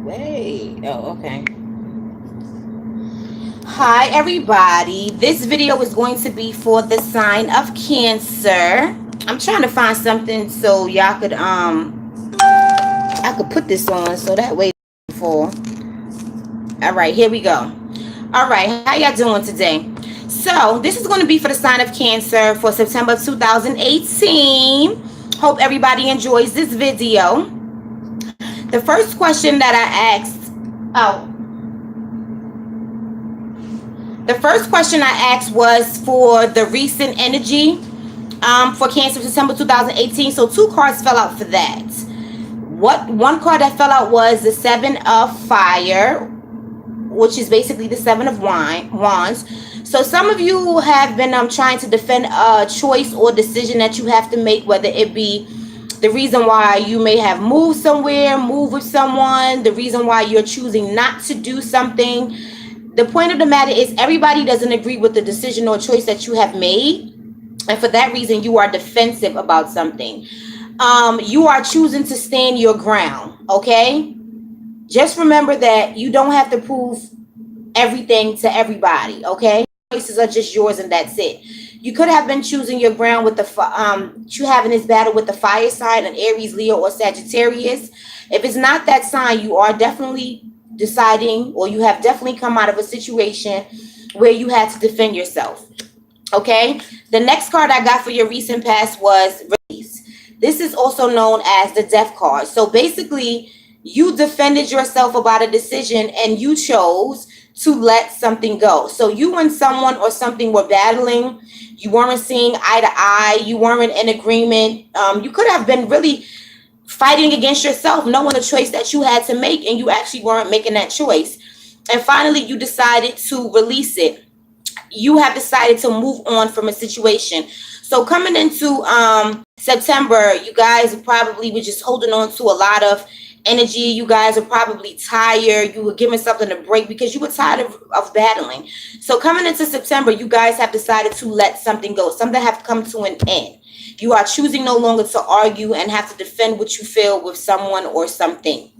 Wait. Oh, okay. Hi, everybody. This video is going to be for the sign of Cancer. I'm trying to find something so y'all could I could put this on so that way for. All right, here we go. All right, how y'all doing today? So this is going to be for the sign of Cancer for September 2018. Hope everybody enjoys this video. The first question that I asked, oh, the first question I asked was for the recent energy for Cancer September 2018. So two cards fell out for that. One card that fell out was the Seven of Fire, which is basically the Seven of Wands. So some of you have been trying to defend a choice or decision that you have to make, whether it be the reason why you may have moved somewhere, moved with someone, the reason why you're choosing not to do something. The point of the matter is everybody doesn't agree with the decision or choice that you have made. And for that reason, you are defensive about something. You are choosing to stand your ground, okay? Just remember that you don't have to prove everything to everybody, okay? Choices are just yours and that's it. You could have been choosing your ground with you having this battle with the fire sign, an Aries, Leo, or Sagittarius. If it's not that sign, you are definitely deciding, or you have definitely come out of a situation where you had to defend yourself. Okay, the next card I got for your recent past was release. This is also known as the death card. So basically, you defended yourself about a decision and you chose to let something go. So you and someone or something were battling. You weren't seeing eye to eye. You weren't in agreement. You could have been really fighting against yourself, knowing the choice that you had to make, and you actually weren't making that choice. And finally, you decided to release it. You have decided to move on from a situation. So coming into September, you guys probably were just holding on to a lot of energy. You guys are probably tired. You were giving something a break because you were tired of battling. So coming into September, you guys have decided to let something go. Something have come to an end. You are choosing no longer to argue and have to defend what you feel with someone or something.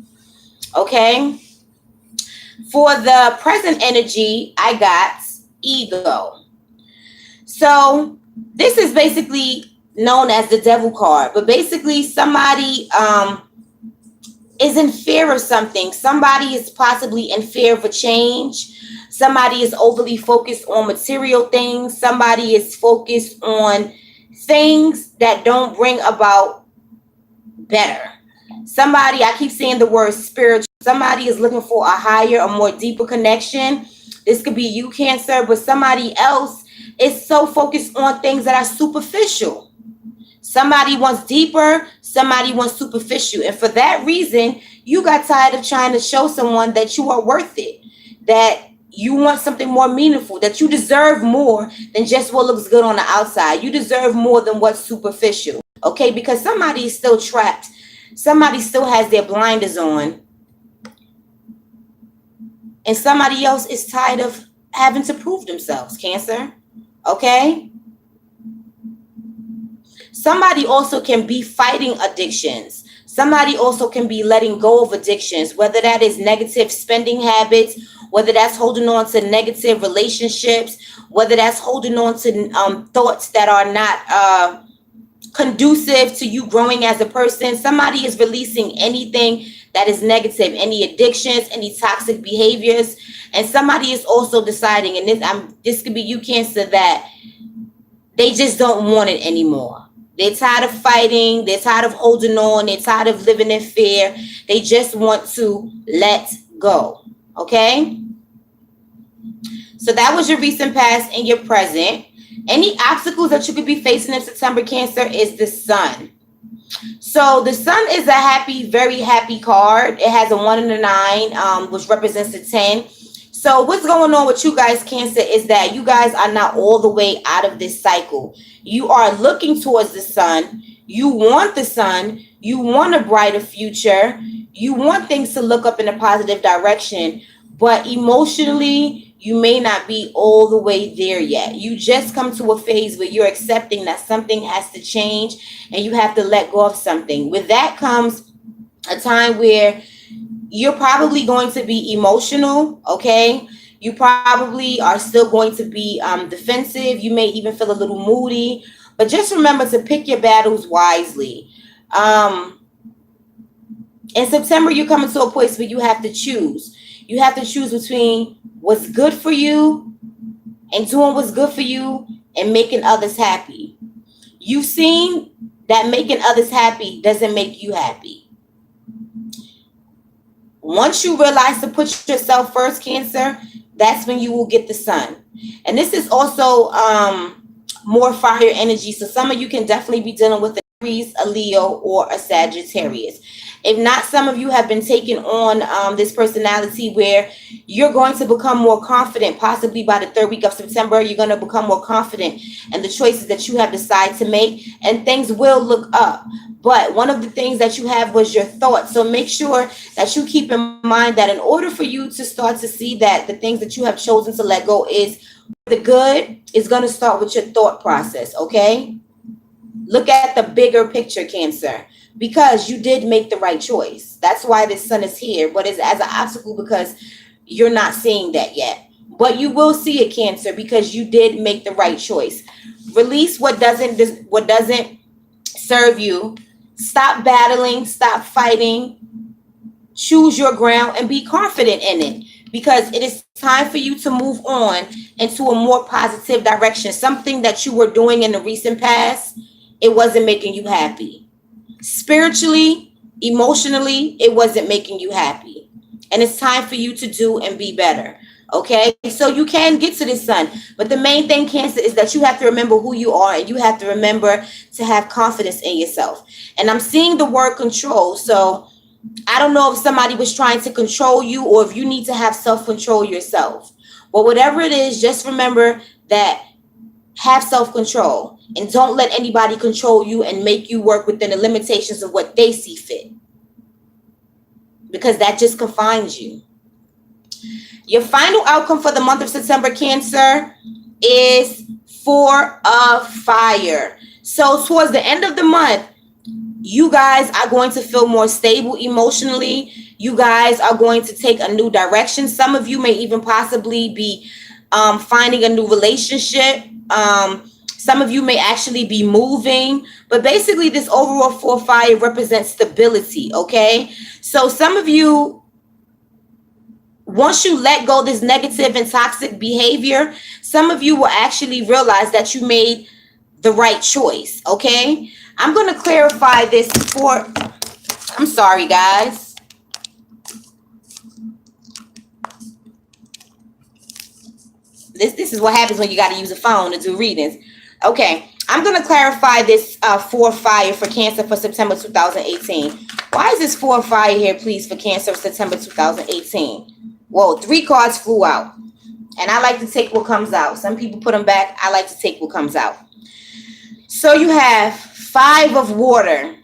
Okay? For the present energy, I got ego. So this is basically known as the devil card. But basically somebody is in fear of something. Somebody is possibly in fear of a change. Somebody is overly focused on material things. Somebody is focused on things that don't bring about better. Somebody, I keep saying the word spiritual. Somebody is looking for a higher, a more deeper connection. This could be you, Cancer, but somebody else is so focused on things that are superficial. Somebody wants deeper, somebody wants superficial. And for that reason, you got tired of trying to show someone that you are worth it, that you want something more meaningful, that you deserve more than just what looks good on the outside. You deserve more than what's superficial, okay? Because somebody is still trapped. Somebody still has their blinders on. And somebody else is tired of having to prove themselves, Cancer, okay? Somebody also can be fighting addictions. Somebody also can be letting go of addictions, whether that is negative spending habits, whether that's holding on to negative relationships, whether that's holding on to thoughts that are not conducive to you growing as a person. Somebody is releasing anything that is negative, any addictions, any toxic behaviors. And somebody is also deciding, and this could be you, Cancer, that they just don't want it anymore. They're tired of fighting. They're tired of holding on. They're tired of living in fear. They just want to let go. Okay? So that was your recent past and your present. Any obstacles that you could be facing in September, Cancer, is the Sun. So the Sun is a happy, very happy card. It has a 1 and a 9, which represents a 10. So what's going on with you guys, Cancer, is that you guys are not all the way out of this cycle. You are looking towards the Sun. You want the Sun. You want a brighter future. You want things to look up in a positive direction. But emotionally, you may not be all the way there yet. You just come to a phase where you're accepting that something has to change and you have to let go of something. With that comes a time where You're probably going to be emotional, okay? You probably are still going to be defensive. You may even feel a little moody, but just remember to pick your battles wisely. Um, in September, you're coming to a place where you have to choose. You have to choose between what's good for you and doing what's good for you and making others happy. You've seen that making others happy doesn't make you happy. Once you realize to put yourself first, Cancer, that's when you will get the sun. And this is also more fire energy. So some of you can definitely be dealing with Aries, a Leo, or a Sagittarius. If not, some of you have been taking on this personality where you're going to become more confident. Possibly by the third week of September, you're going to become more confident in the choices that you have decided to make, and things will look up. But one of the things that you have was your thoughts. So make sure that you keep in mind that in order for you to start to see that the things that you have chosen to let go is the good, is going to start with your thought process, okay? Look at the bigger picture, Cancer, because you did make the right choice. That's why this sun is here, but it's as an obstacle because you're not seeing that yet. But you will see it, Cancer, because you did make the right choice. Release what doesn't serve you. Stop battling, stop fighting. Choose your ground and be confident in it, because it is time for you to move on into a more positive direction. Something that you were doing in the recent past, it wasn't making you happy. Spiritually, emotionally, it wasn't making you happy. And it's time for you to do and be better. Okay, so you can get to this sun, but the main thing, Cancer, is that you have to remember who you are, and you have to remember to have confidence in yourself. And I'm seeing the word control. So I don't know if somebody was trying to control you or if you need to have self-control yourself. But whatever it is, just remember that have self-control and don't let anybody control you and make you work within the limitations of what they see fit, because that just confines you. Your final outcome for the month of September, Cancer, is 4 of Fire. So towards the end of the month, you guys are going to feel more stable emotionally. You guys are going to take a new direction. Some of you may even possibly be finding a new relationship. Some of you may actually be moving. But basically, this overall 4 of Fire represents stability, okay? So some of you, once you let go this negative and toxic behavior, some of you will actually realize that you made the right choice, okay? I'm going to clarify this for, I'm sorry, guys. This is what happens when you got to use a phone to do readings. Okay, I'm going to clarify this 4 of Fire for Cancer for September 2018. Why is this 4 of Fire here, please, for Cancer for September 2018? Whoa, 3 cards flew out. And I like to take what comes out. Some people put them back. I like to take what comes out. So you have 5 of Water.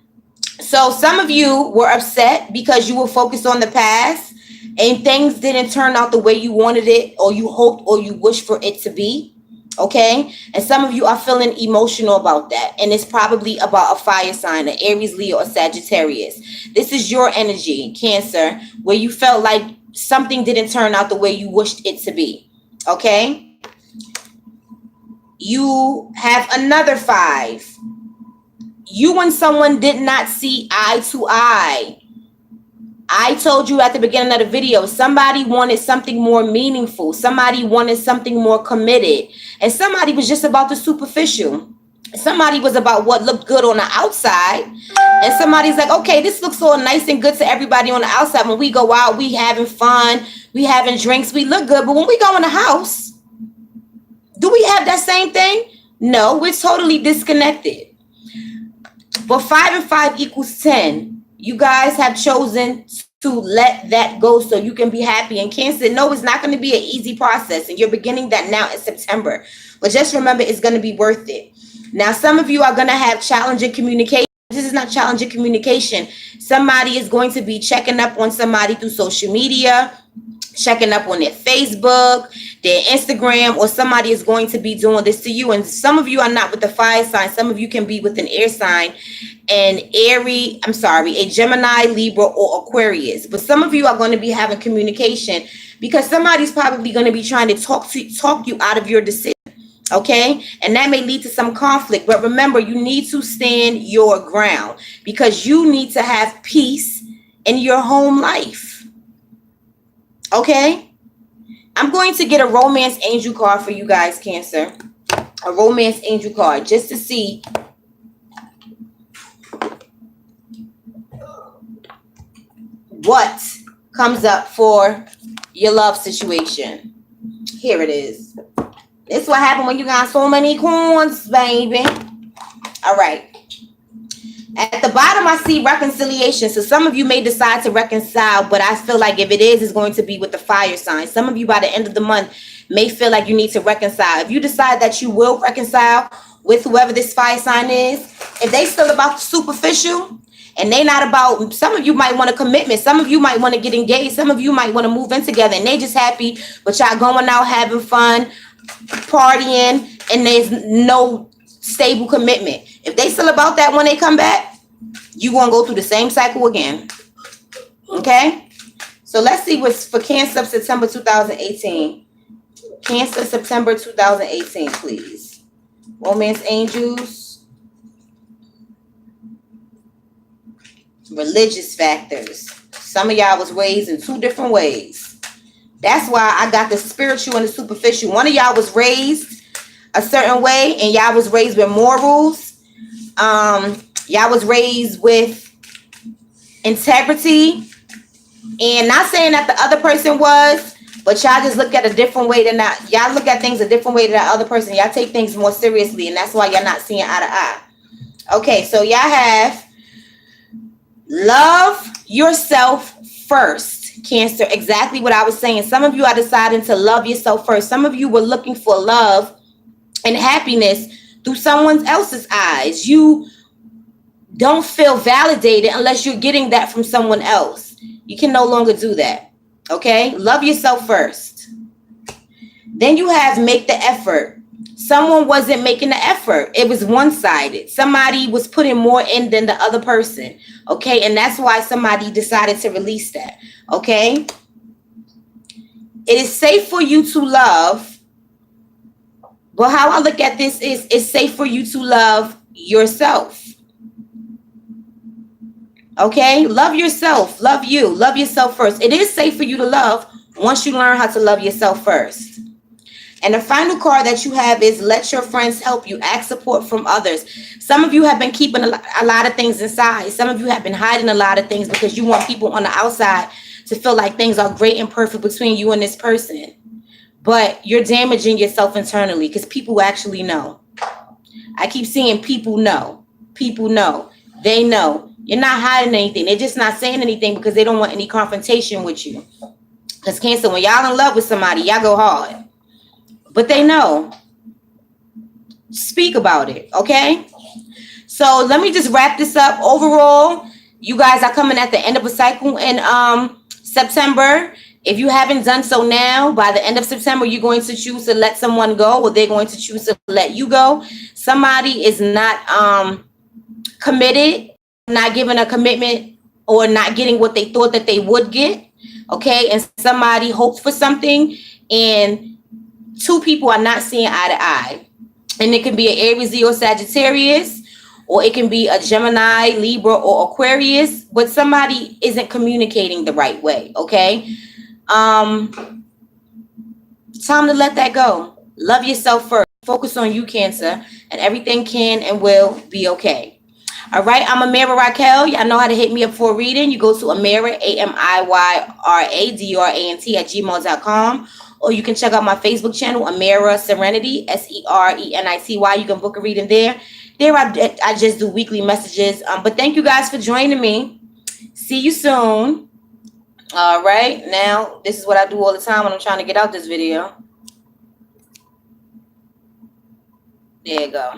So some of you were upset because you were focused on the past and things didn't turn out the way you wanted it, or you hoped, or you wished for it to be. Okay, and some of you are feeling emotional about that, and it's probably about a fire sign, an Aries, Leo, or Sagittarius. This is your energy, Cancer, where you felt like something didn't turn out the way you wished it to be. Okay, you have another 5. You and someone did not see eye to eye. I told you at the beginning of the video, somebody wanted something more meaningful. Somebody wanted something more committed. And somebody was just about the superficial. Somebody was about what looked good on the outside. And somebody's like, okay, this looks so nice and good to everybody on the outside. When we go out, we having fun, we having drinks, we look good. But when we go in the house, do we have that same thing? No, we're totally disconnected. But 5 and 5 equals 10. You guys have chosen to let that go so you can be happy. And Cancer, no, it's not going to be an easy process. And you're beginning that now in September. But just remember, it's going to be worth it. Now, some of you are going to have challenging communication. This is not challenging communication. Somebody is going to be checking up on somebody through social media. checking up on their Facebook, their Instagram, or somebody is going to be doing this to you. And some of you are not with the fire sign. Some of you can be with an air sign, a Gemini, Libra, or Aquarius. But some of you are going to be having communication because somebody's probably going to be trying to talk you out of your decision. Okay, and that may lead to some conflict, but remember, you need to stand your ground because you need to have peace in your home life. Okay, I'm going to get a romance angel card for you guys, Cancer. A romance angel card just to see what comes up for your love situation. Here it is. This is what happened when you got so many coins, baby. All right. At the bottom, I see reconciliation. So some of you may decide to reconcile, but I feel like if it is, it's going to be with the fire sign. Some of you by the end of the month may feel like you need to reconcile. If you decide that you will reconcile with whoever this fire sign is, if they still about the superficial and they not about, some of you might want a commitment. Some of you might want to get engaged. Some of you might want to move in together and they just happy, but y'all going out having fun, partying, and there's no stable commitment. If they still about that when they come back, you gonna go through the same cycle again. Okay, so let's see what's for Cancer September 2018. Cancer September 2018, please. Romance angels, religious factors. Some of y'all was raised in two different ways. That's why I got the spiritual and the superficial. One of y'all was raised a certain way and y'all was raised with morals. Y'all was raised with integrity. And not saying that the other person was, but y'all just look at a different way than that. Y'all look at things a different way than that other person. Y'all take things more seriously. And that's why y'all not seeing eye to eye. Okay, so y'all have love yourself first. Cancer, exactly what I was saying. Some of you are deciding to love yourself first. Some of you were looking for love and happiness through someone else's eyes. You don't feel validated unless you're getting that from someone else. You can no longer do that. Okay? Love yourself first. Then you have make the effort. Someone wasn't making the effort. It was one-sided. Somebody was putting more in than the other person. Okay? And that's why somebody decided to release that. Okay? It is safe for you to love. But how I look at this is it's safe for you to love yourself. Okay? Love yourself. Love you. Love yourself first. It is safe for you to love once you learn how to love yourself first. And the final card that you have is let your friends help you. Ask support from others. Some of you have been keeping a lot of things inside. Some of you have been hiding a lot of things because you want people on the outside to feel like things are great and perfect between you and this person. But you're damaging yourself internally because people actually know. I keep seeing people know. People know. They know. You're not hiding anything. They're just not saying anything because they don't want any confrontation with you. Because Cancer, when y'all in love with somebody, y'all go hard. But they know. Speak about it, okay? So let me just wrap this up. Overall, you guys are coming at the end of a cycle in September. If you haven't done so now, by the end of September, you're going to choose to let someone go, or they're going to choose to let you go. Somebody is not committed, not giving a commitment, or not getting what they thought that they would get, okay? And somebody hopes for something, and two people are not seeing eye to eye. And it can be an Aries, Leo, Sagittarius, or it can be a Gemini, Libra, or Aquarius, but somebody isn't communicating the right way, okay? Time to let that go. Love yourself first. Focus on you, Cancer, and everything can and will be okay. All right, I'm Amiyra Raquel. Y'all know how to hit me up for a reading. You go to Amiyra, AMIYRADRANT at gmail.com. Or you can check out my Facebook channel, Amiyra Serenity, SERENITY. You can book a reading there. There I just do weekly messages. But thank you guys for joining me. See you soon. All right. Now, this is what I do all the time when I'm trying to get out this video. There you go.